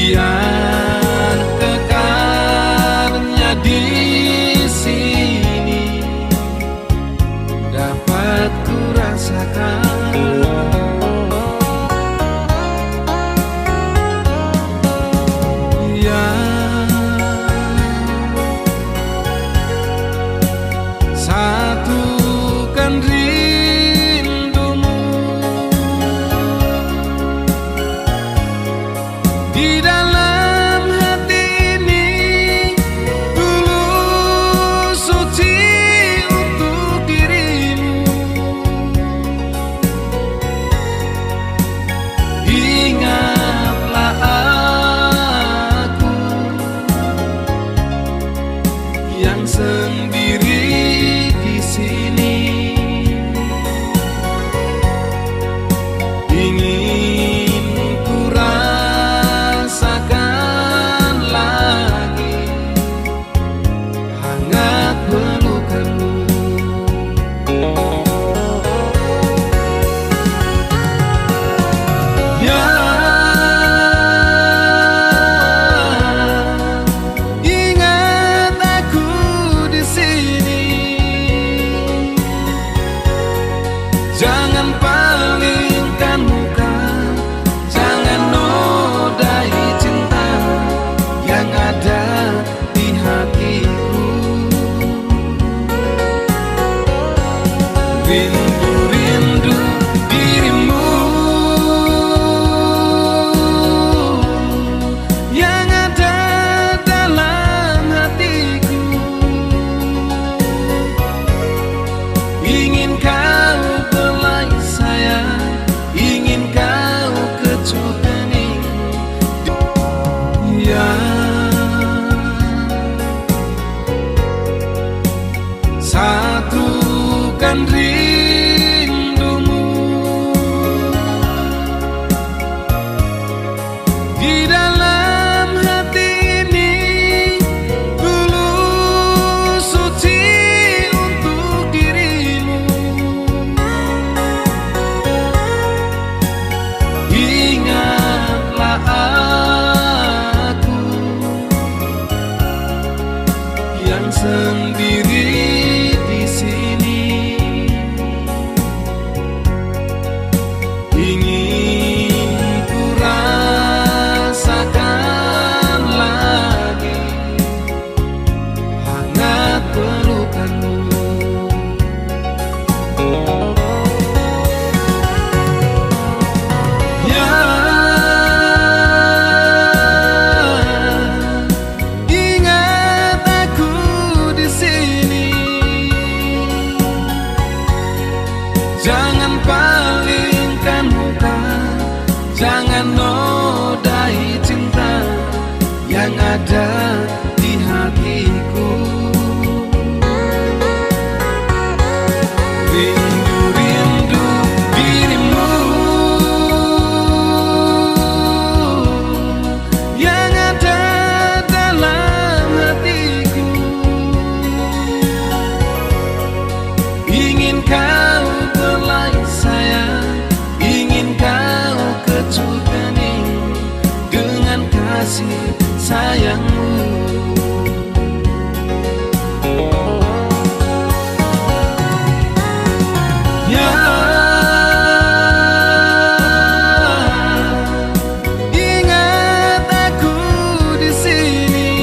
Biar kekarnya di sini dapat ku rasakan. Ya, satukan rindumu di dalam hati ini, tulus suci untuk dirimu. Ingatlah aku yang sendiri di sini, ingin ku rasakan lagi hangat pelukanmu. Ya, ingat aku di sini. Jangan palingkan muka, jangan nodai cinta yang ada di hatiku. Rindu-rindu dirimu yang ada dalam hatiku. Ingin kau belai sayang, ingin kau kecup hening. Ya, satukan rindumu di dalam hati ini, tulus suci untuk dirimu. Ingatlah aku yang sendiri di sini, ingin ku rasakan lagi hangat pelukanmu. Ya, ingat aku di sini. Jangan palingkan muka, jangan nodai cinta yang ada di hatiku. Rindu-rindu dirimu yang ada dalam hatiku. Ingin kau belai sayang, ingin kau kecup hening dengan kasih sayangmu. Ya, ingat aku di sini.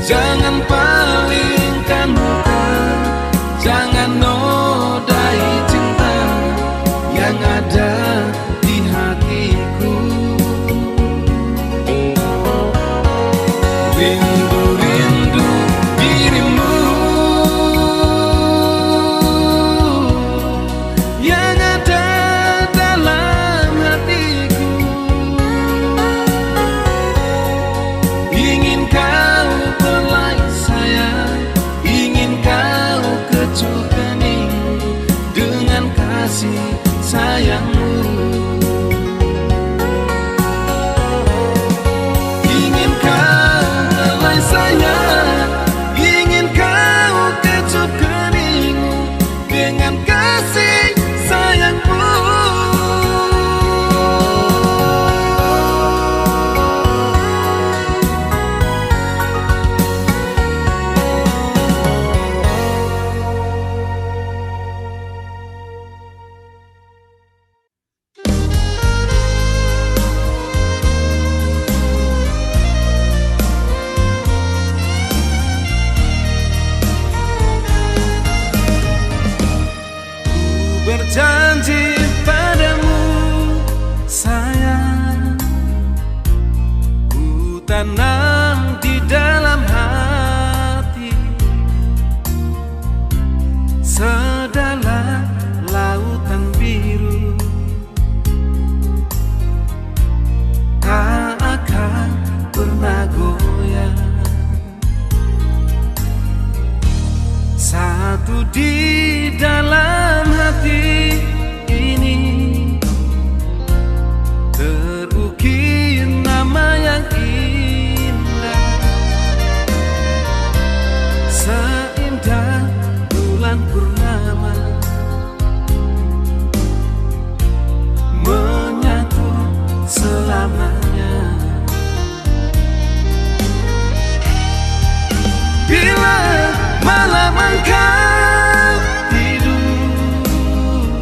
Jangan palingkan muka, jangan nodai cinta yang ada di hatiku. tanam di dalam hati sedalam lautan biru, tak akan pernah goyah. Satu di dalam hati ini terukir nama yang indah, seindah bulan purnama menyatu selamanya. Bila malam engkau tidur,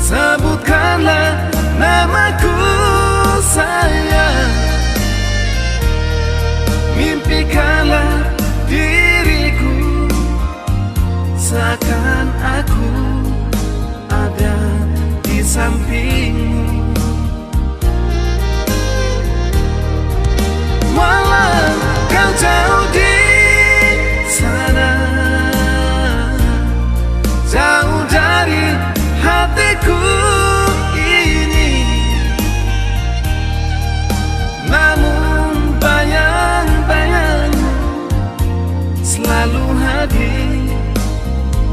sebutkanlah namaku sayang, mimpikanlah diriku seakan aku ada di sampingmu. Walau kau jauh di sana, jauh dari hatiku ini, namun bayang-bayangmu selalu hadir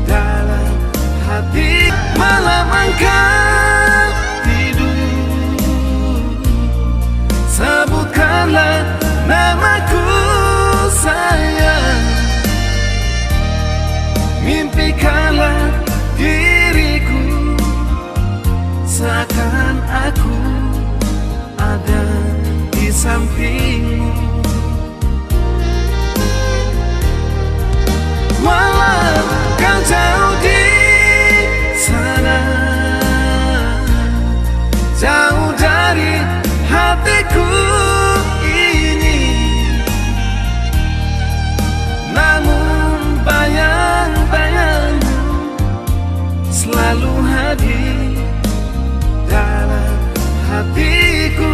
dalam hati. Malam engkau tidur, sebutkanlah namaku sayang, mimpikanlah diriku seakan aku ada di sampingmu. Walau kau jauh di sana, jauh dari hatiku ini, namun bayang-bayangmu selalu hadir dalam hatiku.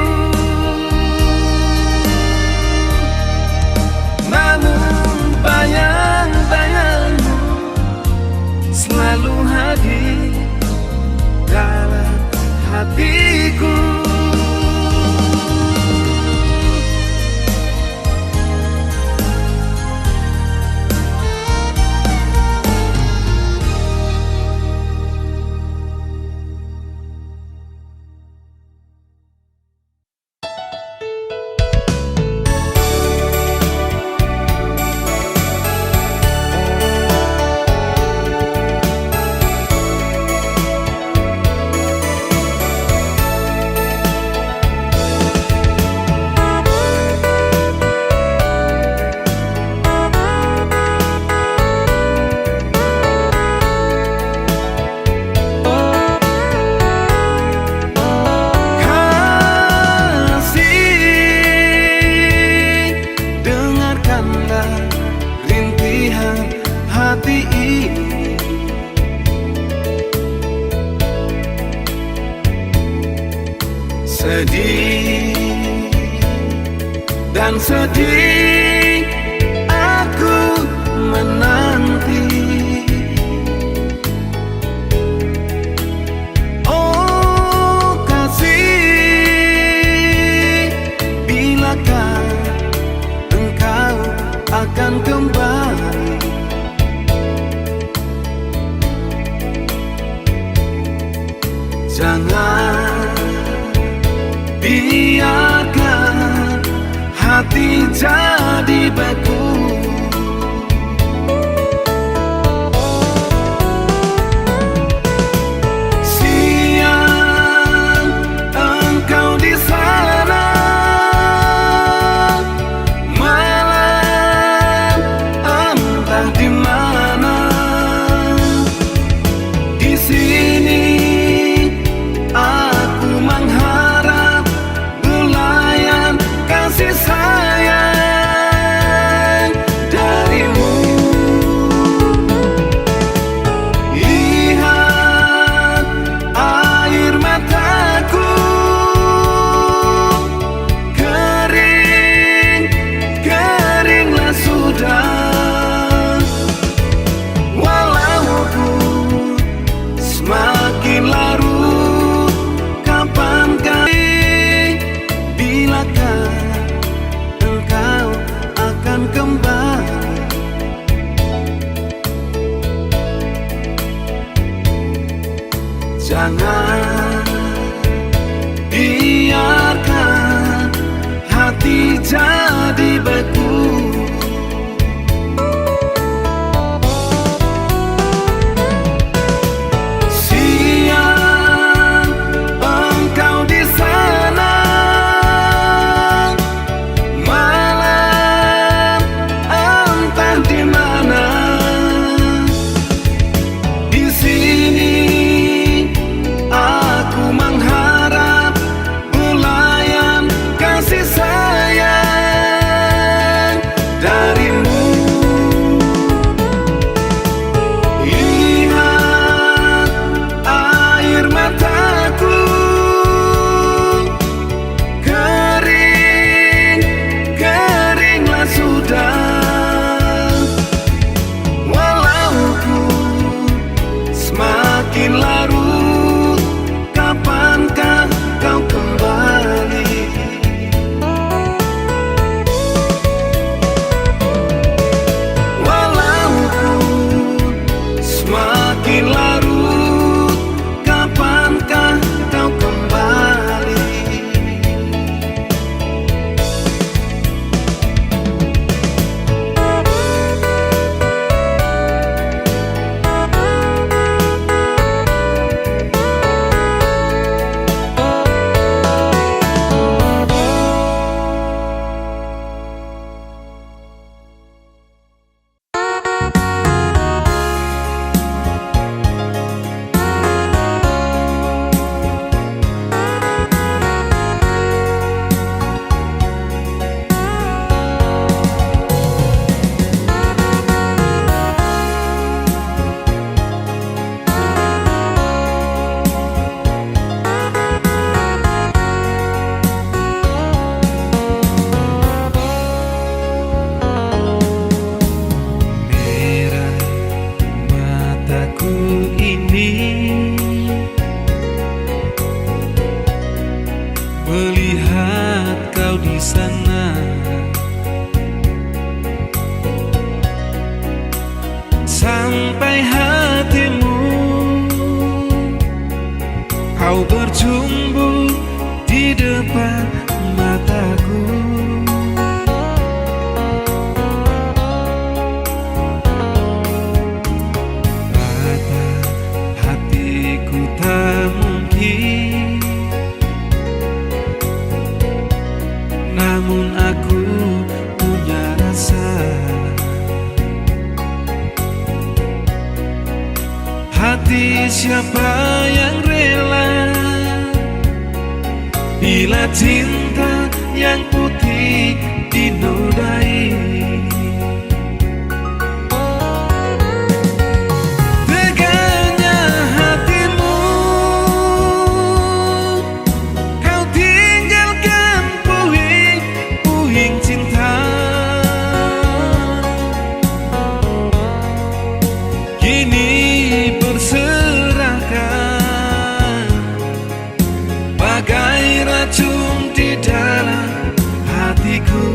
Namun bayang-bayangmu selalu hadir dalam hatiku. Sedih dan sedih aku menanti, oh kasih, bilakah engkau akan kembali? Jangan biarkan hati jadi beku. Siang engkau di sana, malam entah di mana. Di sini aku mengharap bulayan kasih sayang. jadi beku. Siang engkau di sana, malam entah di mana. Di sini aku mengharap ulayan kasih sayang darimu. Lihat air mataku kering, keringlah sudah. Walau ku semakin larut, kapankah kau kembali? Walau ku semakin larut, kapankah kau kembali? Merah mataku ini melihat kau di sana, sampai hatimu kau berjumbu di depan mataku. Patah hatiku tak mungkin, namun aku punya rasa. Hati siapa yang rela bila cinta yang putih dinodai? Teganya hatimu kau tinggalkan puing-puing cinta. Kini berserahkan bagai racun di dalam hatiku.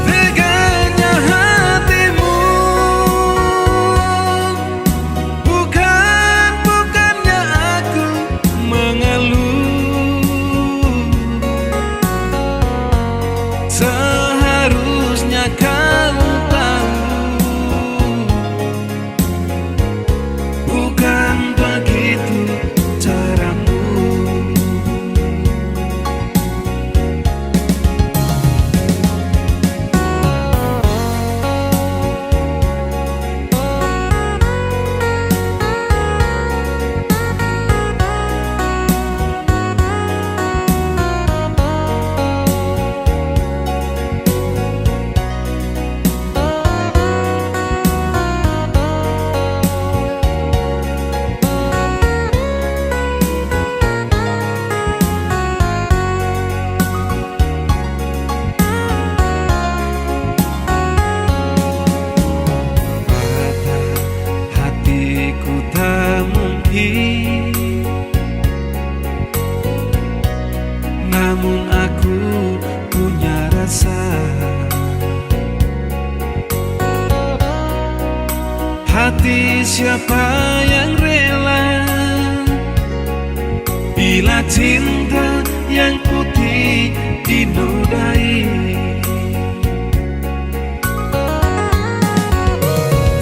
Teganya hatimu, bukannya aku mengeluh. Seharusnya kau tahu, bukan begitu caramu. namun aku punya rasa. Hati siapa yang rela bila cinta dinodai.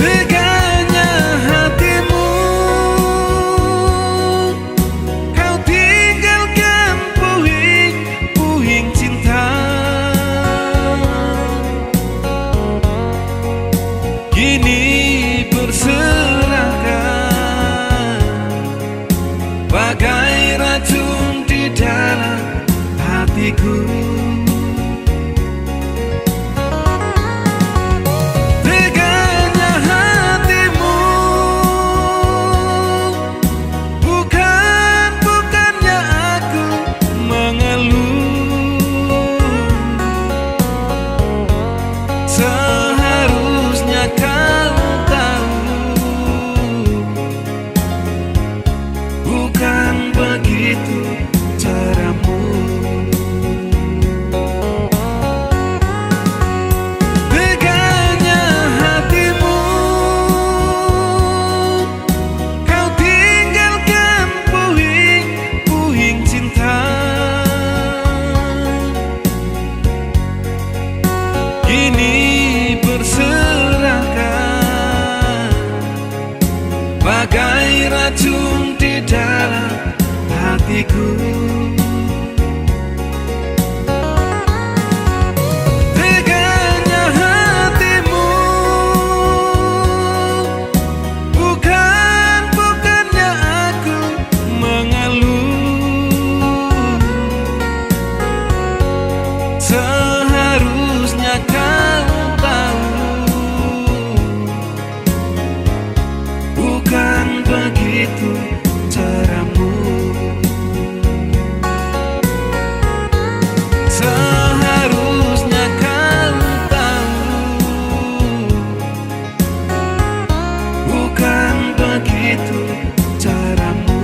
Teganya hatimu, kau tinggalkan puing-puing cinta. Kini berserahkan bagai racun di dalam hatiku. Teganya hatimu, bukannya aku mengeluh. Seharusnya kau tahu, bukan begitu caramu. Teganya hatimu, kau tinggalkan puing-puing cinta. Kini berserahkan bagai racun di dalam hatiku. Teganya hatimu, bukannya aku mengeluh. Seharusnya kau tahu, bukan begitu caramu. Seharusnya kau tahu, bukan begitu caramu.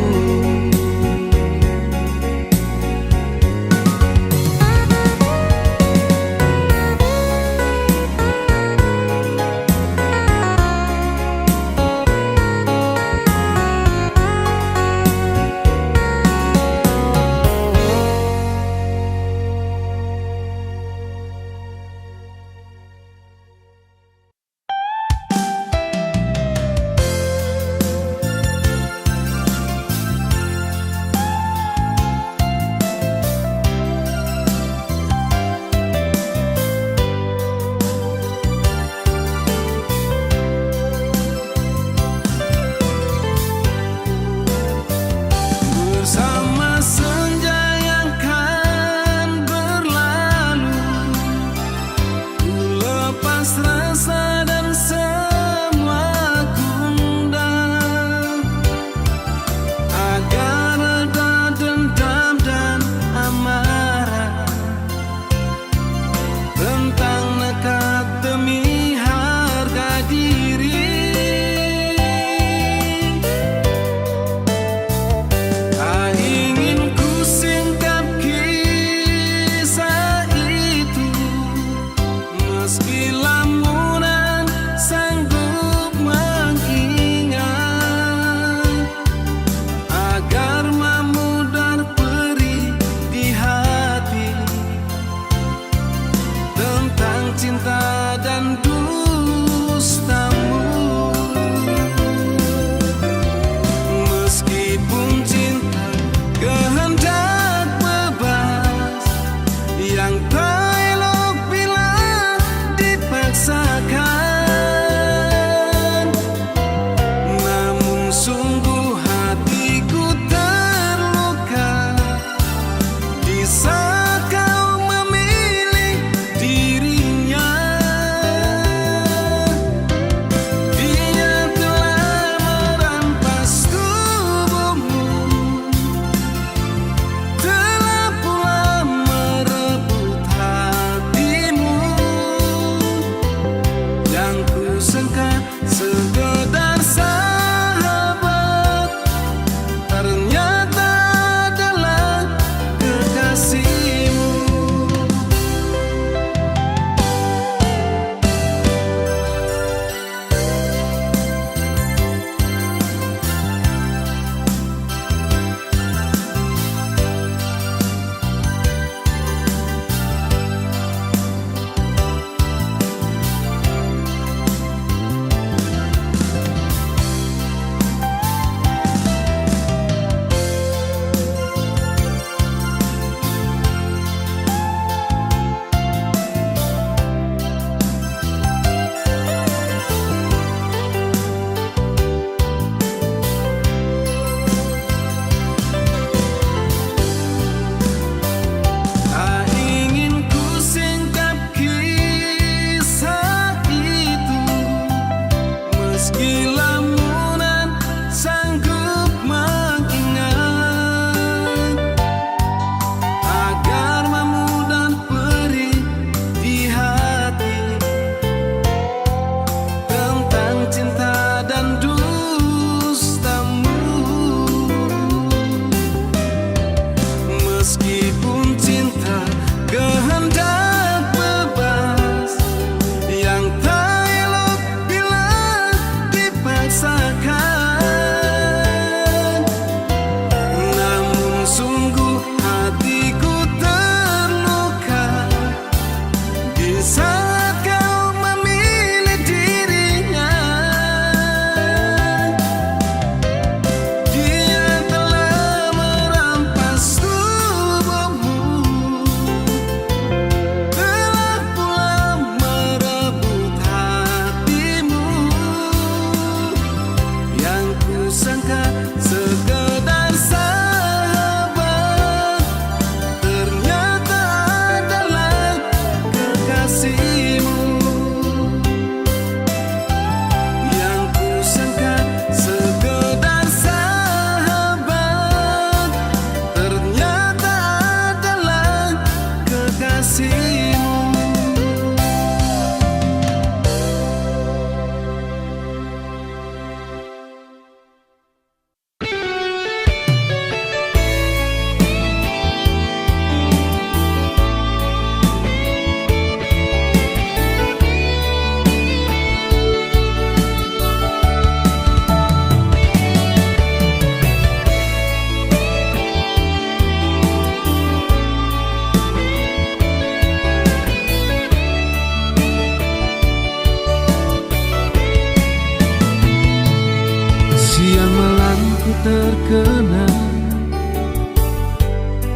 aku terkenang,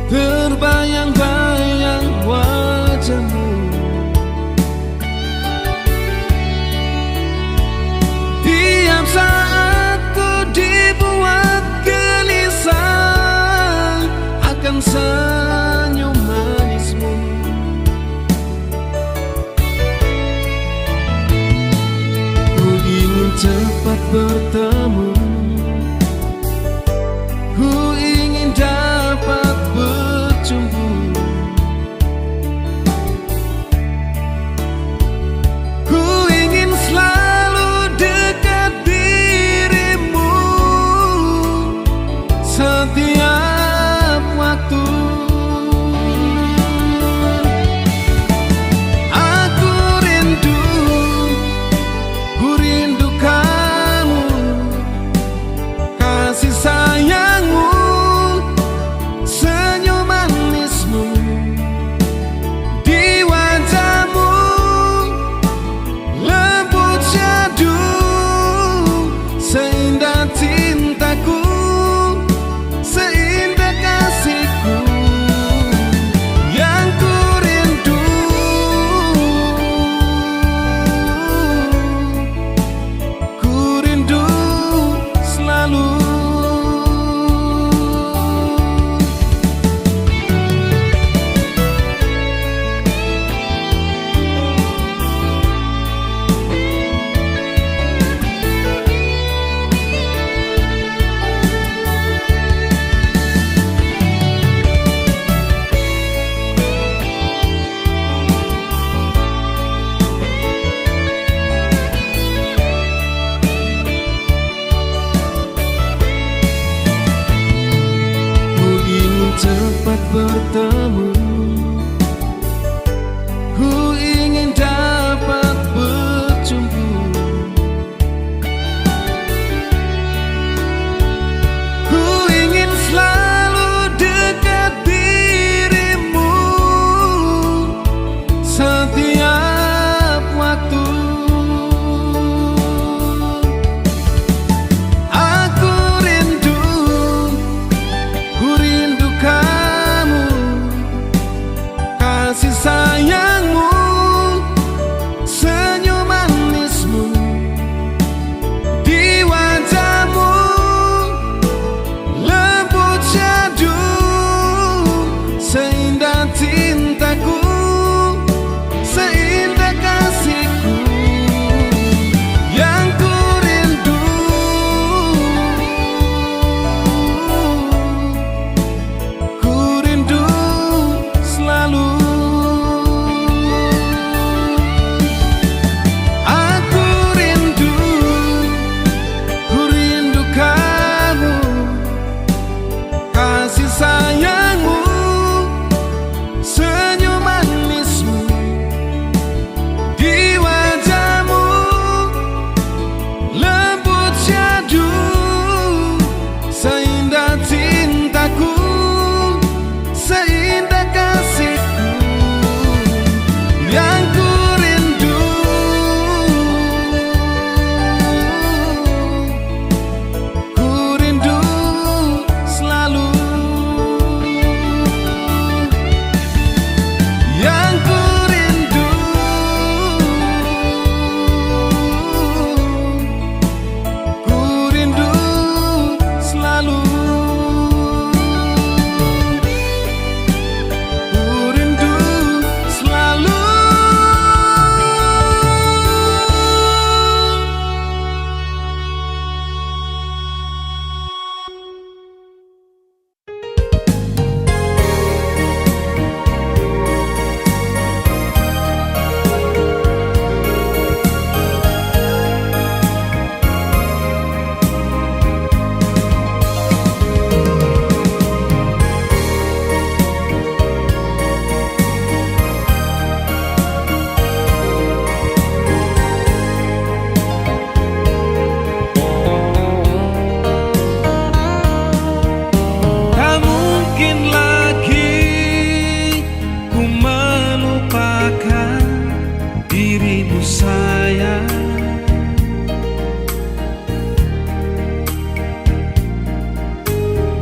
terbayang-bayang wajahmu. Tiap saat ku dibuat gelisah akan senyum manismu. Ku ingin cepat bertemu, ku ingin dapat berjumpa. Ku ingin selalu dekat dirimu setiap waktu. Aku rindu, ku rindu kamu, kasih sayangmu, senyum manismu di wajahmu, lembut syadu, seindah cintaku, seindah kasihku yang ku rindu. Ku rindu selalu. Cepat bertemu, ku ingin dapat berjumpa. Ku ingin selalu dekat dirimu setiap waktu. Aku rindu, ku rindu kamu,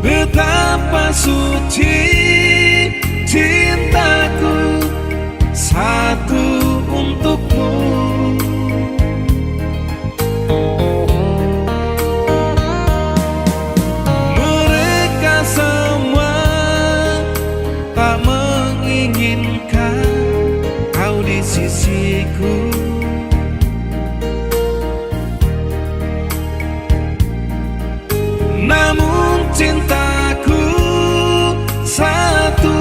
Betapa suci cintaku satu untukmu. Mereka semua tak menginginkan kau di sisiku. Namun cintaku satu,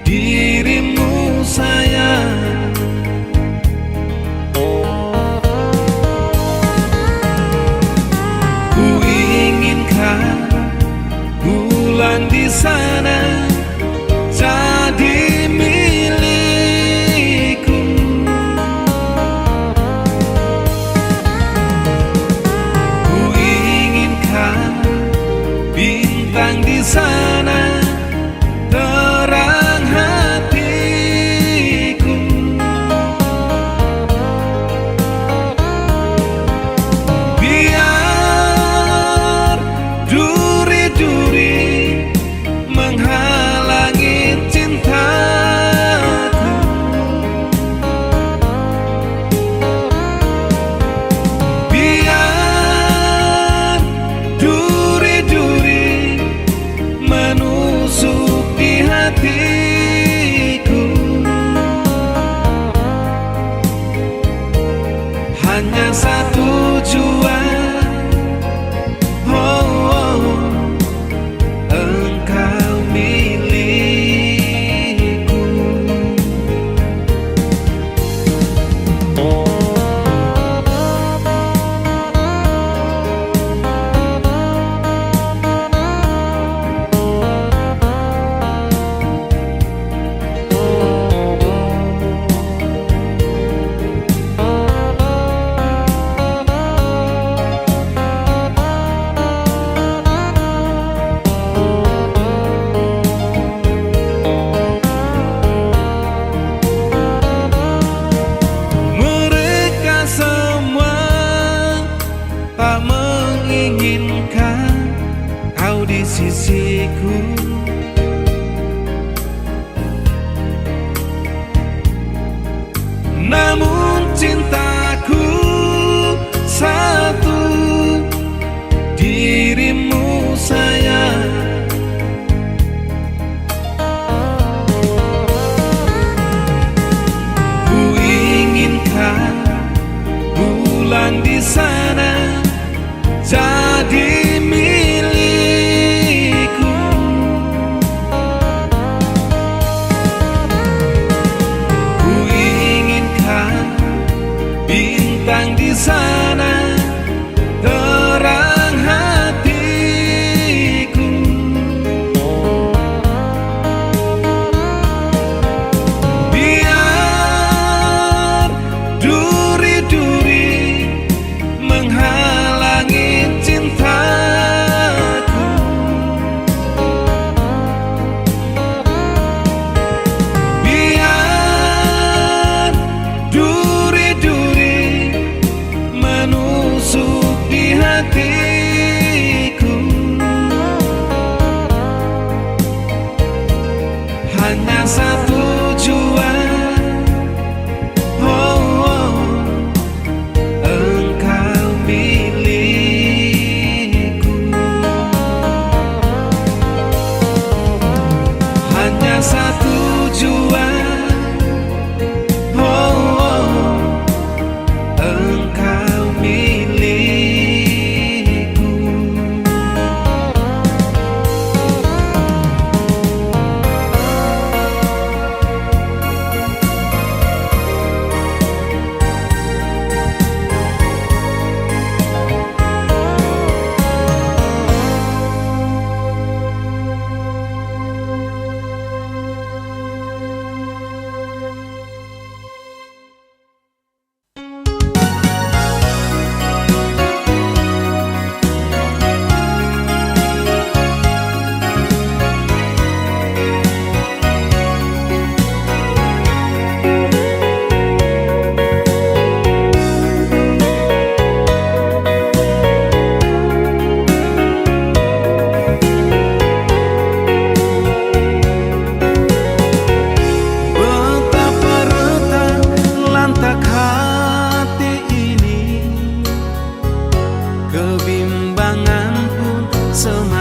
dirimu sayang. Ku inginkan bulan di sana jadi milikku. Ku inginkan bintang di sana terang hatiku. Biar duri-duri menghalangi cintaku. Biar duri-duri menusuk di hatiku. Hanya satu tujuan, oh, oh, engkau milikku. Mereka semua tak menginginkan kau di sisiku. Namun cintaku satu, dirimu sayang. Ku inginkan bulan di sana jadi milikku.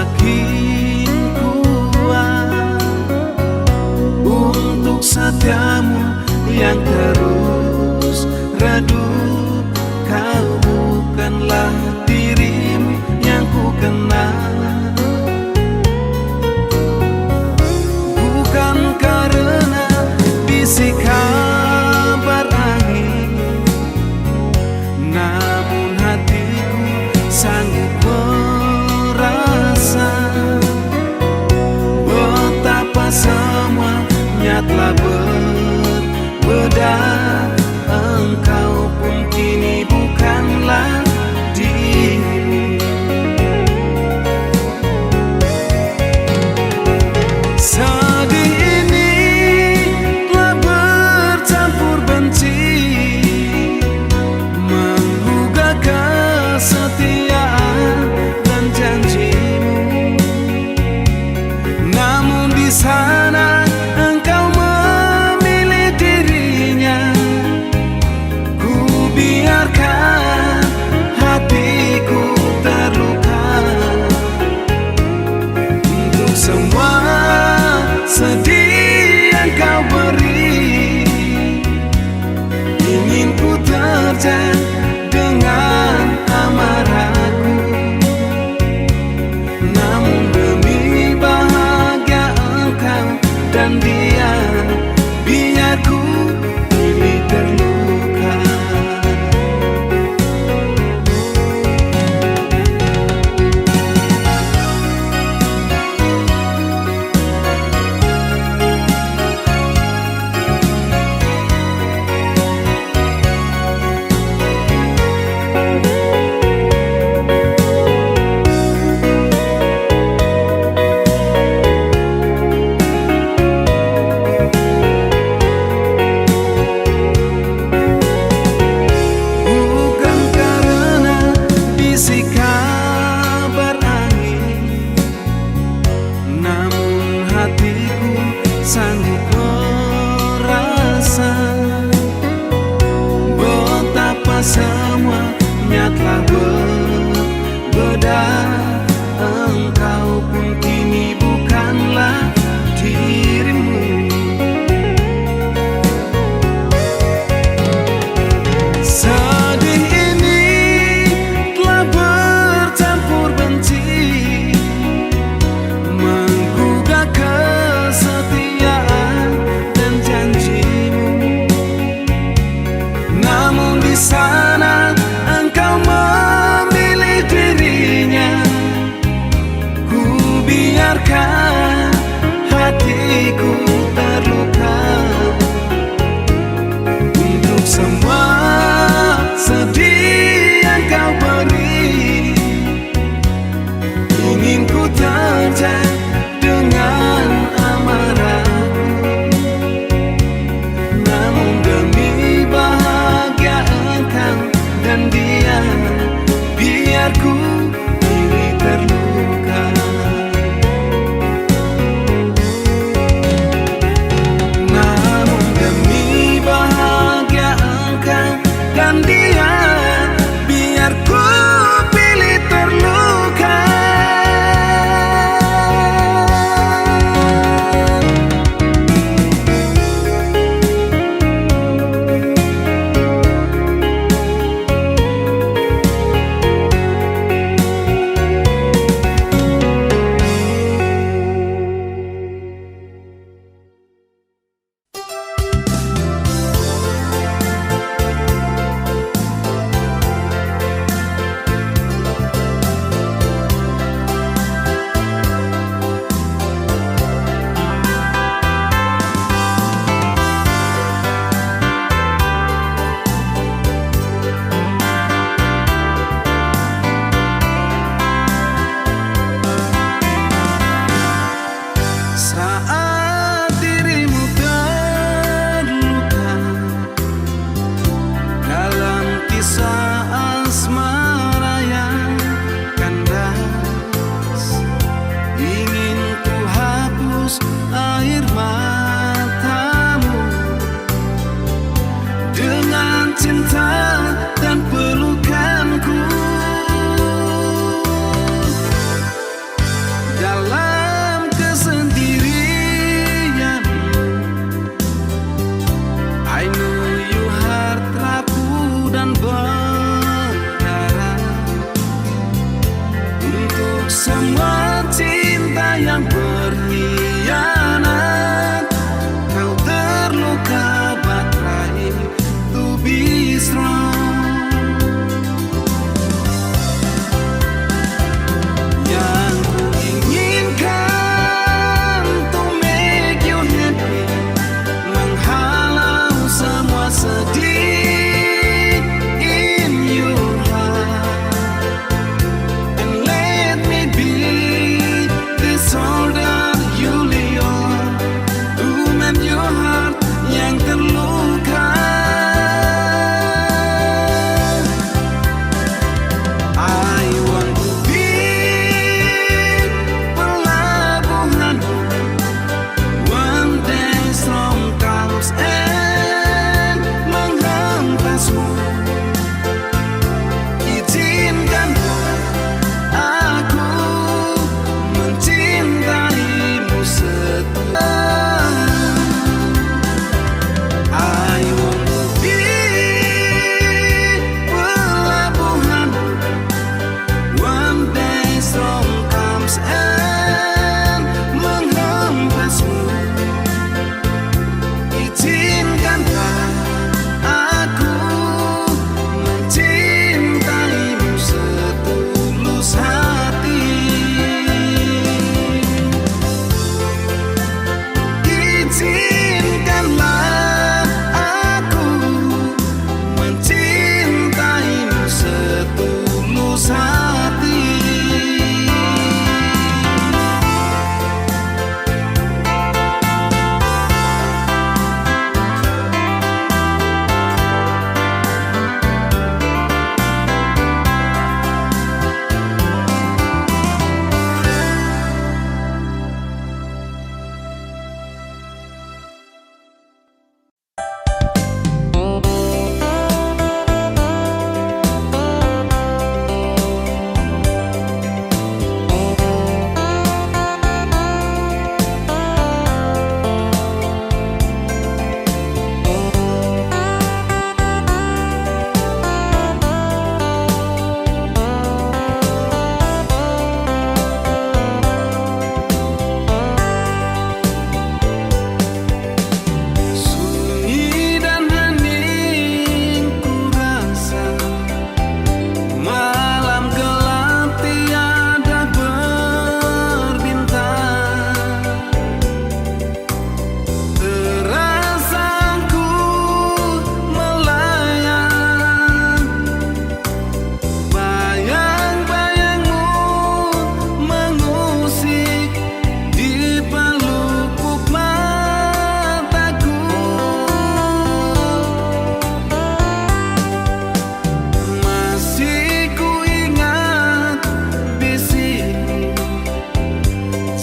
semakin kuat untuk setiamu yang terus redup. Kau bukanlah dirimu yang ku kenal, bukan karena bisik kabar angin, namun hatiku sanggup merasa betapa semuanya telah berbeda. Engkau pun kini bukanlah dirimu. Sedih ini telah bercampur benci, menggugah kesetiaan dan janjimu. Namun di sana engkau memilih dirinya. Ku biarkan hatiku terluka untuk semua sedih yang kau beri. Ingin ku terjang dengan amarahku, namun demi bahagia engkau dan dia, biar ku pilih terluka. Sanggup merasa betapa semuanya telah berbeda. Engkau pun kini bukanlah dirimu. Sedih ini telah bercampur benci, menggugah kesetiaan dan janjimu. Namun di sana engkau memilih dirinya. Ku biarkan hatiku terluka untuk semua sedih yang kau beri. Ingin ku terjang dengan amarahku, namun demi bahagia engkau dan dia, biar ku pilih terluka. Namun demi bahagia engkau dan dia, biar ku pilih terluka.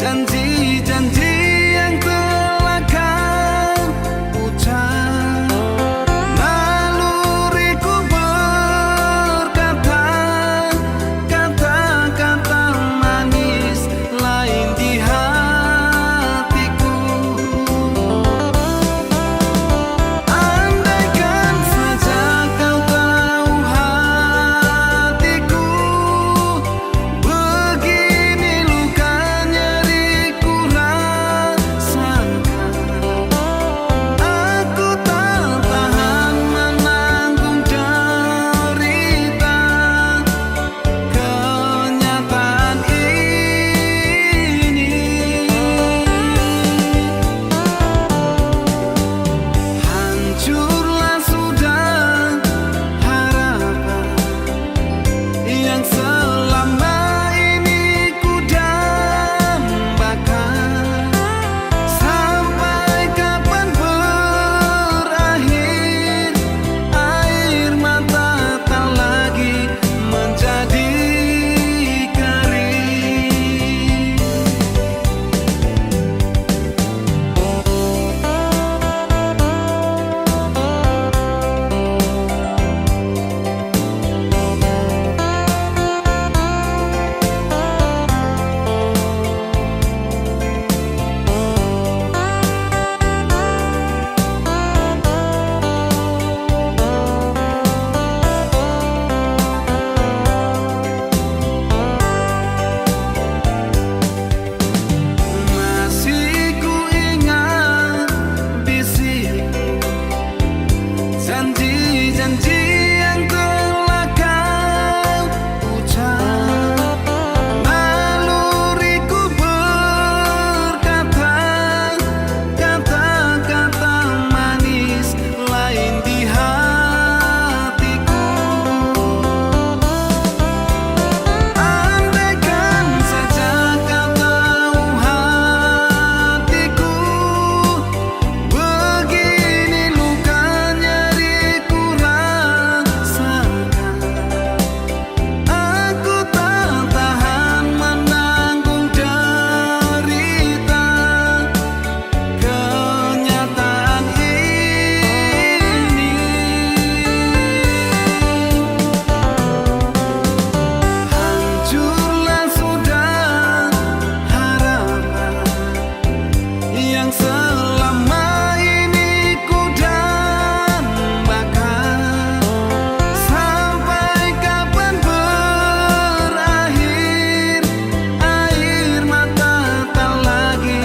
janji-janji yang telah kau ucap. Naluriku berkata kata-kata manis lain di hatiku. Andaikan saja kau tahu hatiku, begini luka nyeriku rasakan. Aku tak tahan menanggung derita, kenyataan ini. Hancurlah sudah harapan yang selama ini ku dambakan. Sampai kapan berakhir air mata tak lagi menjadi kering. Masih ku ingat bisik janji-janji yang telah kau ucap. Naluriku berkata kata-kata manis lain di hatiku. Andaikan saja kau tahu hatiku, begini luka nyeriku rasakan. Aku tak tahan menanggung derita, kenyataan ini. Hancurlah sudah harapan yang selama ini ku dambakan. Sampai kapan berakhir air mata tak lagi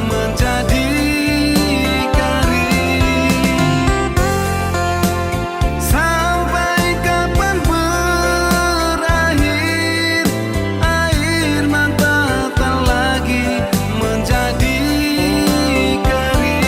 menjadi kering. Sampai kapan berakhir air mata tak lagi menjadi kering.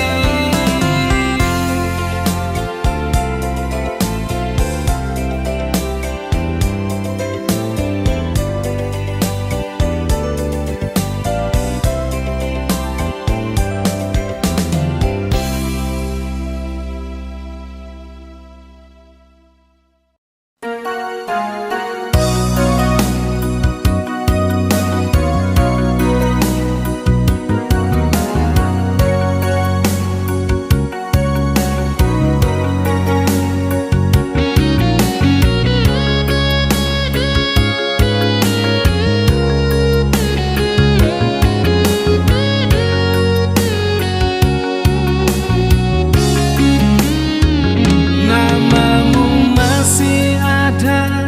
Namamu masih ada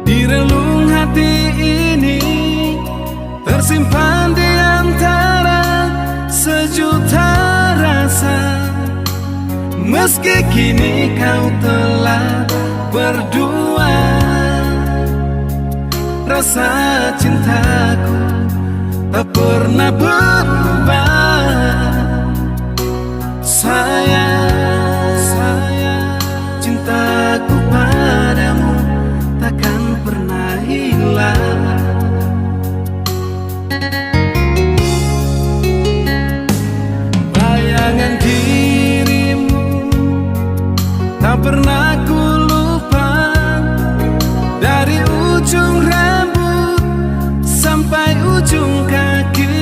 di relung hati ini, tersimpan di antara sejuta rasa. Meski kini kau telah berdua, rasa cintaku tak pernah berubah. Sayang, cintaku padamu takkan pernah hilang. Bayangan dirimu tak pernah ku lupa, dari ujung rambut sampai ujung kaki.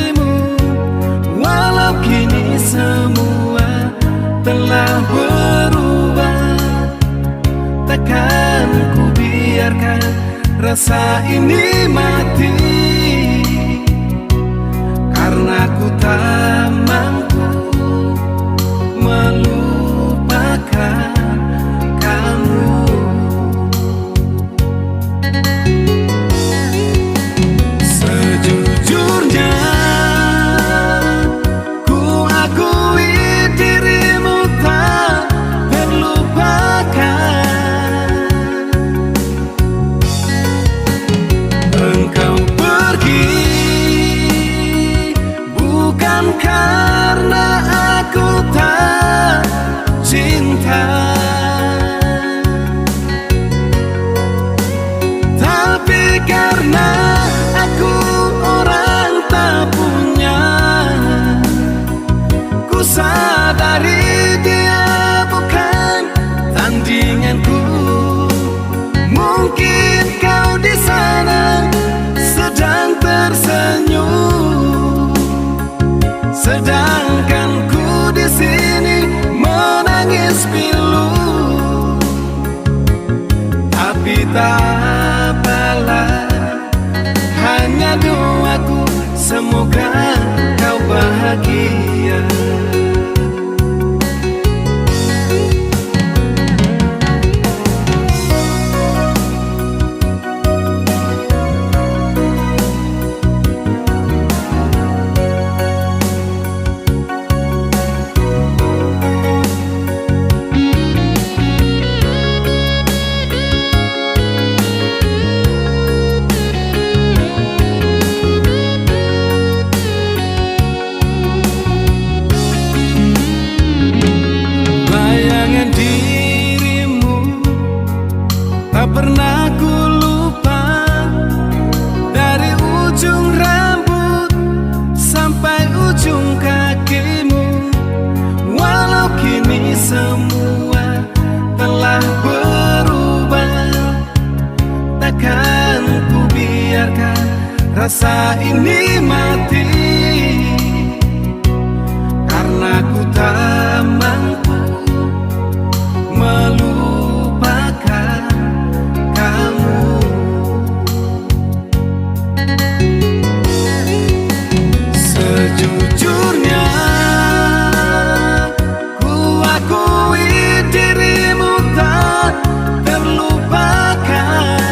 rasa ini mati, karena ku tak mampu melupakan kamu. Sejujurnya ku akui dirimu tak terlupakan. Engkau pergi bukan karena aku tak cinta, tapi karena aku orang tak punya. Ku sadari dia bukan tandinganku. Mungkin kau di sana sedang tersenyum, sedangkan ku di sini menangis pilu. Tapi tak apalah, hanya doaku semoga kau bahagia. Tak pernah ku lupa, dari ujung rambut sampai ujung kakimu. Walau kini semua telah berubah, takkan ku biarkan rasa ini mati, karena ku tak mampu melupakan kamu. Sejujurnya ku akui dirimu tak terlupakan.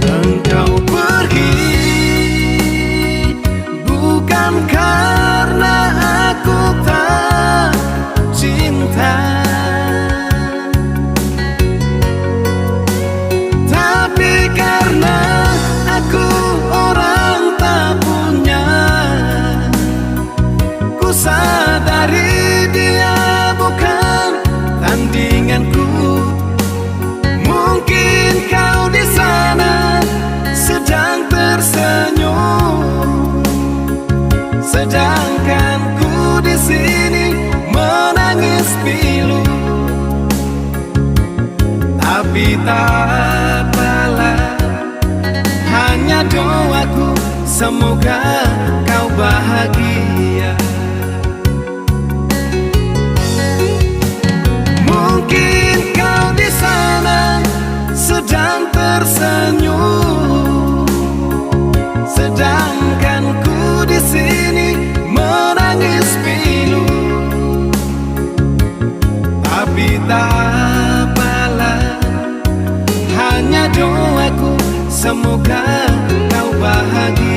Engkau pergi bukan karena aku tak cinta, tapi karena aku orang tak punya. Ku sadari dia bukan tandinganku. Mungkin kau di sana sedang tersenyum, sedangkan ku di sini menangis pilu. Tapi tak apalah, hanya doaku semoga kau bahagia. Mungkin kau di sana sedang tersenyum, sedangkan ku di sini menangis pilu. Tapi tak apalah, hanya doaku semoga kau bahagia.